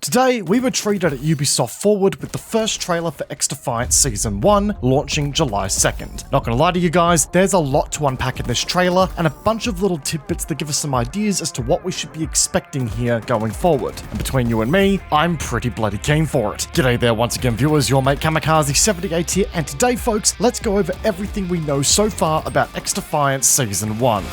Today, we were treated at Ubisoft Forward with the first trailer for XDefiant Season 1, launching July 2nd. Not gonna lie to you guys, there's a lot to unpack in this trailer, and a bunch of little tidbits that give us some ideas as to what we should be expecting here going forward. And between you and me, I'm pretty bloody keen for it. G'day there once again viewers, your mate Kamikaze78 here, and today folks, let's go over everything we know so far about XDefiant Season 1.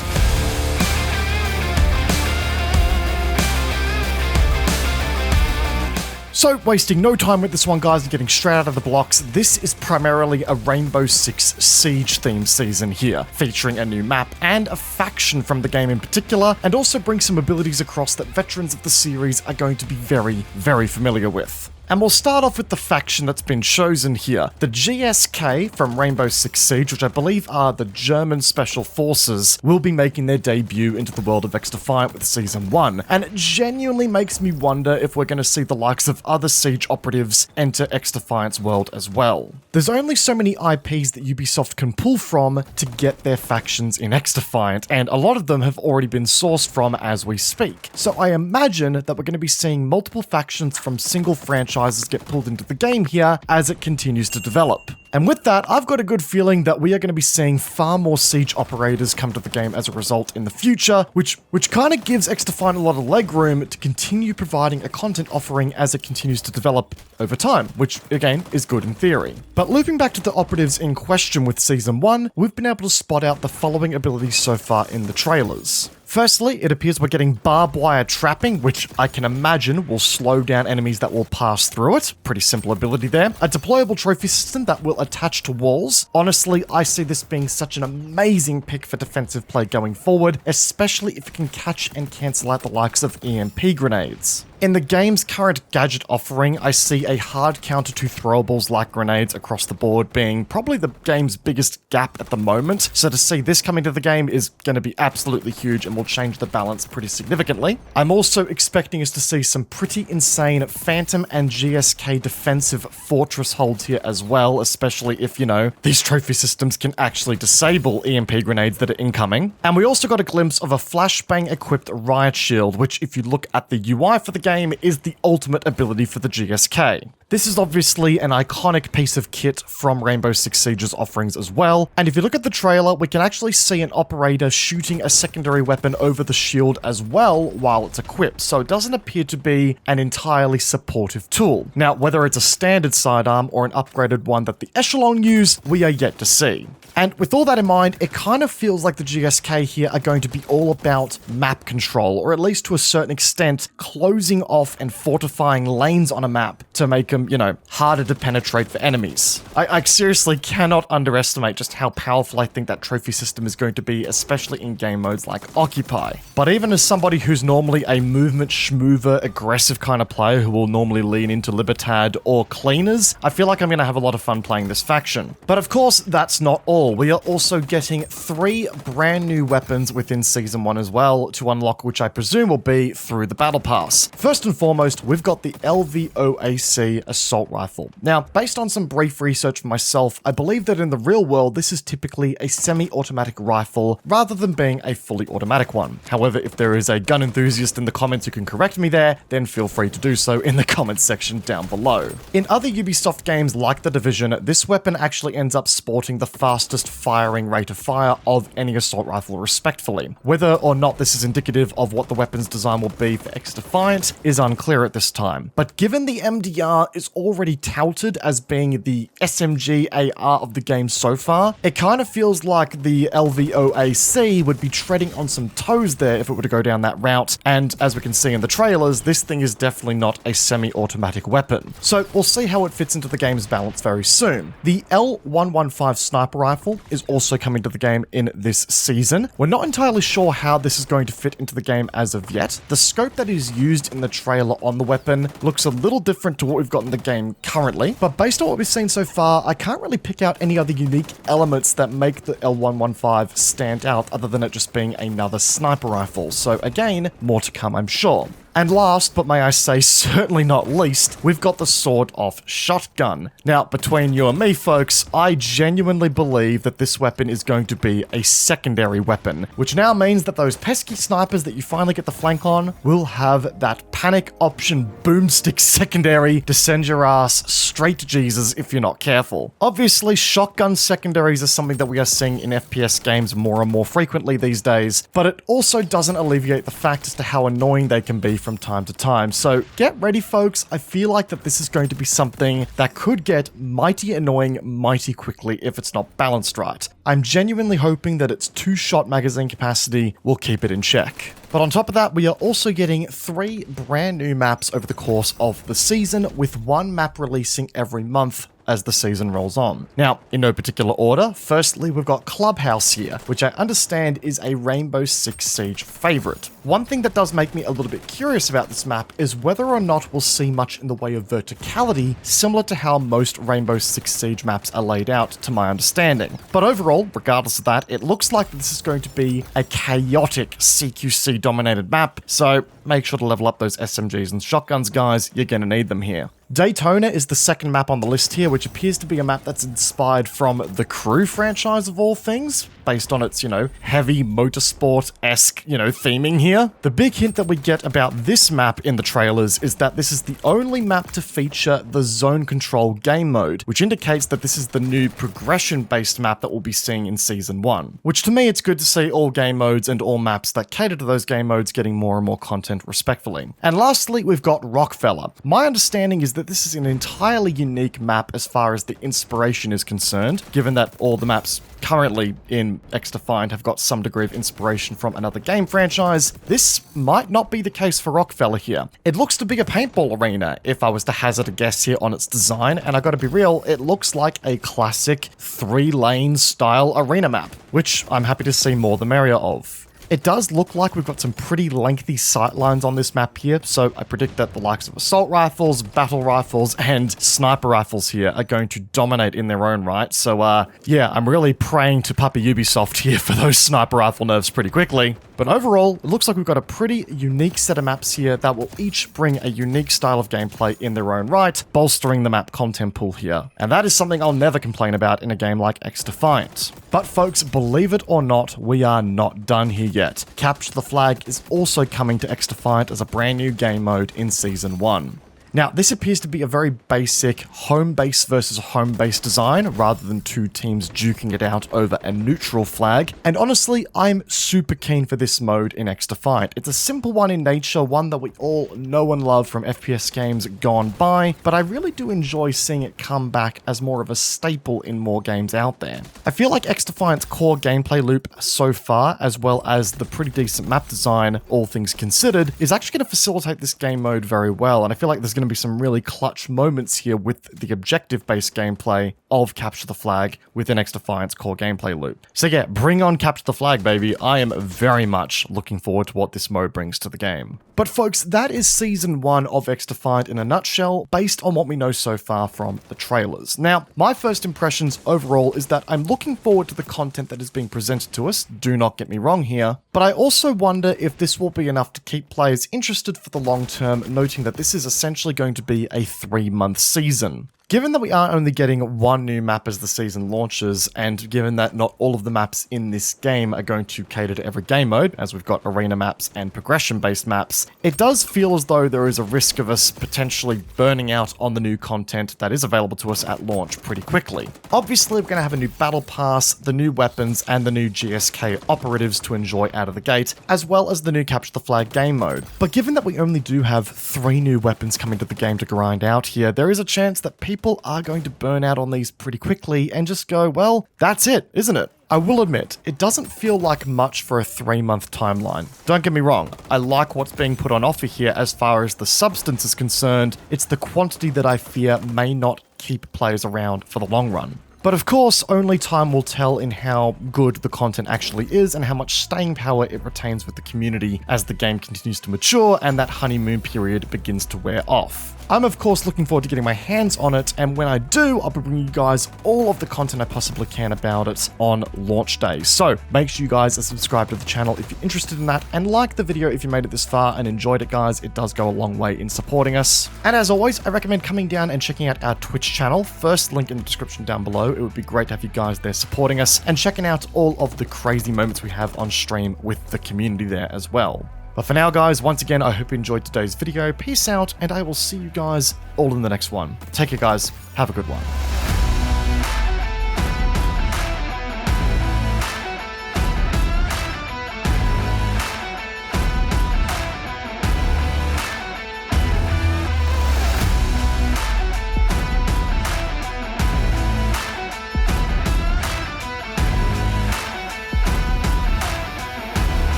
So, wasting no time with this one guys and getting straight out of the blocks, this is primarily a Rainbow Six Siege themed season here, featuring a new map and a faction from the game in particular, and also bring some abilities across that veterans of the series are going to be very familiar with. And we'll start off with the faction that's been chosen here. The GSK from Rainbow Six Siege, which I believe are the German Special Forces, will be making their debut into the world of XDefiant with Season 1. And it genuinely makes me wonder if we're going to see the likes of other Siege operatives enter XDefiant's world as well. There's only so many IPs that Ubisoft can pull from to get their factions in XDefiant, and a lot of them have already been sourced from as we speak. So I imagine that we're going to be seeing multiple factions from single franchises get pulled into the game here as it continues to develop. And with that, I've got a good feeling that we are going to be seeing far more Siege operators come to the game as a result in the future, which kind of gives XDefiant a lot of leg room to continue providing a content offering as it continues to develop over time, which again is good in theory. But looping back to the operatives in question with Season 1, we've been able to spot out the following abilities so far in the trailers. Firstly, it appears we're getting barbed wire trapping, which I can imagine will slow down enemies that will pass through it. Pretty simple ability there. A deployable trophy system that will attach to walls. Honestly, I see this being such an amazing pick for defensive play going forward, especially if it can catch and cancel out the likes of EMP grenades. In the game's current gadget offering, I see a hard counter to throwables like grenades across the board being probably the game's biggest gap at the moment, so to see this coming to the game is going to be absolutely huge and will change the balance pretty significantly. I'm also expecting us to see some pretty insane Phantom and GSK defensive fortress holds here as well, especially if, you know, these trophy systems can actually disable EMP grenades that are incoming. And we also got a glimpse of a flashbang equipped riot shield, which if you look at the UI for the game is the ultimate ability for the GSK. This is obviously an iconic piece of kit from Rainbow Six Siege's offerings as well, and if you look at the trailer, we can actually see an operator shooting a secondary weapon over the shield as well while it's equipped, so it doesn't appear to be an entirely supportive tool. Now, whether it's a standard sidearm or an upgraded one that the Echelon use, we are yet to see. And with all that in mind, it kind of feels like the GSK here are going to be all about map control, or at least to a certain extent, closing off and fortifying lanes on a map to make them, you know, harder to penetrate for enemies. I seriously cannot underestimate just how powerful I think that trophy system is going to be, especially in game modes like Occupy. But even as somebody who's normally a movement schmover, aggressive kind of player who will normally lean into Libertad or Cleaners, I feel like I'm going to have a lot of fun playing this faction. But of course, that's not all. We are also getting 3 brand new weapons within Season 1 as well to unlock, which I presume will be through the Battle Pass. First and foremost, we've got the lvoa-c Assault Rifle. Now, based on some brief research for myself, I believe that in the real world, this is typically a semi-automatic rifle rather than being a fully automatic one. However, if there is a gun enthusiast in the comments who can correct me there, then feel free to do so in the comments section down below. In other Ubisoft games like The Division, this weapon actually ends up sporting the fastest firing rate of fire of any assault rifle respectfully. Whether or not this is indicative of what the weapon's design will be for XDefiant is unclear at this time. But given the MDR is already touted as being the SMG AR of the game so far, it kind of feels like the lvoa-c would be treading on some toes there if it were to go down that route, and as we can see in the trailers, this thing is definitely not a semi-automatic weapon. So we'll see how it fits into the game's balance very soon. The L115 sniper rifle is also coming to the game in this season. We're not entirely sure how this is going to fit into the game as of yet. The scope that is used in the trailer on the weapon looks a little different to what we've got in the game currently, but based on what we've seen so far, I can't really pick out any other unique elements that make the L115 stand out other than it just being another sniper rifle. So again, more to come, I'm sure. And last, but may I say certainly not least, we've got the sawed-off shotgun. Now, between you and me, folks, I genuinely believe that this weapon is going to be a secondary weapon, which now means that those pesky snipers that you finally get the flank on will have that panic option boomstick secondary to send your ass straight to Jesus if you're not careful. Obviously, shotgun secondaries are something that we are seeing in FPS games more and more frequently these days, but it also doesn't alleviate the fact as to how annoying they can be from time to time. So get ready, folks. I feel like that this is going to be something that could get mighty annoying mighty quickly if it's not balanced right. I'm genuinely hoping that its 2-shot magazine capacity will keep it in check. But on top of that, we are also getting 3 brand new maps over the course of the season, with 1 map releasing every month as the season rolls on. Now, in no particular order, firstly, we've got Clubhouse here, which I understand is a Rainbow Six Siege favorite. One thing that does make me a little bit curious about this map is whether or not we'll see much in the way of verticality, similar to how most Rainbow Six Siege maps are laid out, to my understanding. But overall, regardless of that, it looks like this is going to be a chaotic CQC dominated map, so make sure to level up those SMGs and shotguns, guys. You're gonna need them here. Daytona is the second map on the list here, which appears to be a map that's inspired from the Crew franchise of all things, based on its, heavy motorsport-esque, theming here. The big hint that we get about this map in the trailers is that this is the only map to feature the zone control game mode, which indicates that this is the new progression-based map that we'll be seeing in Season 1. Which to me, it's good to see all game modes and all maps that cater to those game modes getting more and more content respectfully. And lastly, we've got Rockefeller. My understanding is that this is an entirely unique map as far as the inspiration is concerned, given that all the maps currently in XDefiant have got some degree of inspiration from another game franchise. This might not be the case for Rockefeller here. It looks to be a paintball arena, if I was to hazard a guess here on its design, and I gotta be real, it looks like a classic 3-lane style arena map, which I'm happy to see more the merrier of. It does look like we've got some pretty lengthy sightlines on this map here, so I predict that the likes of assault rifles, battle rifles, and sniper rifles here are going to dominate in their own right. So yeah, I'm really praying to Puppy Ubisoft here for those sniper rifle nerfs pretty quickly. But overall, it looks like we've got a pretty unique set of maps here that will each bring a unique style of gameplay in their own right, bolstering the map content pool here. And that is something I'll never complain about in a game like XDefiant. But folks, believe it or not, we are not done here yet. Capture the Flag is also coming to XDefiant as a brand new game mode in Season 1. Now, this appears to be a very basic home base versus home base design, rather than 2 teams duking it out over a neutral flag. And honestly, I'm super keen for this mode in XDefiant. It's a simple one in nature, one that we all know and love from FPS games gone by, but I really do enjoy seeing it come back as more of a staple in more games out there. I feel like XDefiant's core gameplay loop so far, as well as the pretty decent map design, all things considered, is actually going to facilitate this game mode very well, and I feel like there's going to be some really clutch moments here with the objective-based gameplay of Capture the Flag within XDefiant's core gameplay loop. So yeah, bring on Capture the Flag, baby. I am very much looking forward to what this mode brings to the game. But folks, that is Season 1 of XDefiant in a nutshell, based on what we know so far from the trailers. Now, my first impressions overall is that I'm looking forward to the content that is being presented to us, do not get me wrong here, but I also wonder if this will be enough to keep players interested for the long term, noting that this is essentially going to be a 3-month season. Given that we are only getting 1 new map as the season launches, and given that not all of the maps in this game are going to cater to every game mode, as we've got arena maps and progression-based maps, it does feel as though there is a risk of us potentially burning out on the new content that is available to us at launch pretty quickly. Obviously, we're going to have a new battle pass, the new weapons, and the new GSK operatives to enjoy out of the gate, as well as the new Capture the Flag game mode. But given that we only do have 3 new weapons coming to the game to grind out here, there is a chance that people are going to burn out on these pretty quickly and just go, well, that's it, isn't it? I will admit, it doesn't feel like much for a 3-month timeline. Don't get me wrong, I like what's being put on offer here as far as the substance is concerned. It's the quantity that I fear may not keep players around for the long run. But of course, only time will tell in how good the content actually is and how much staying power it retains with the community as the game continues to mature and that honeymoon period begins to wear off. I'm of course looking forward to getting my hands on it, and when I do, I'll be bringing you guys all of the content I possibly can about it on launch day. So make sure you guys are subscribed to the channel if you're interested in that, and like the video if you made it this far and enjoyed it, guys. It does go a long way in supporting us. And as always, I recommend coming down and checking out our Twitch channel. First link in the description down below. It would be great to have you guys there supporting us and checking out all of the crazy moments we have on stream with the community there as well. But for now, guys, once again, I hope you enjoyed today's video. Peace out, and I will see you guys all in the next one. Take care, guys. Have a good one.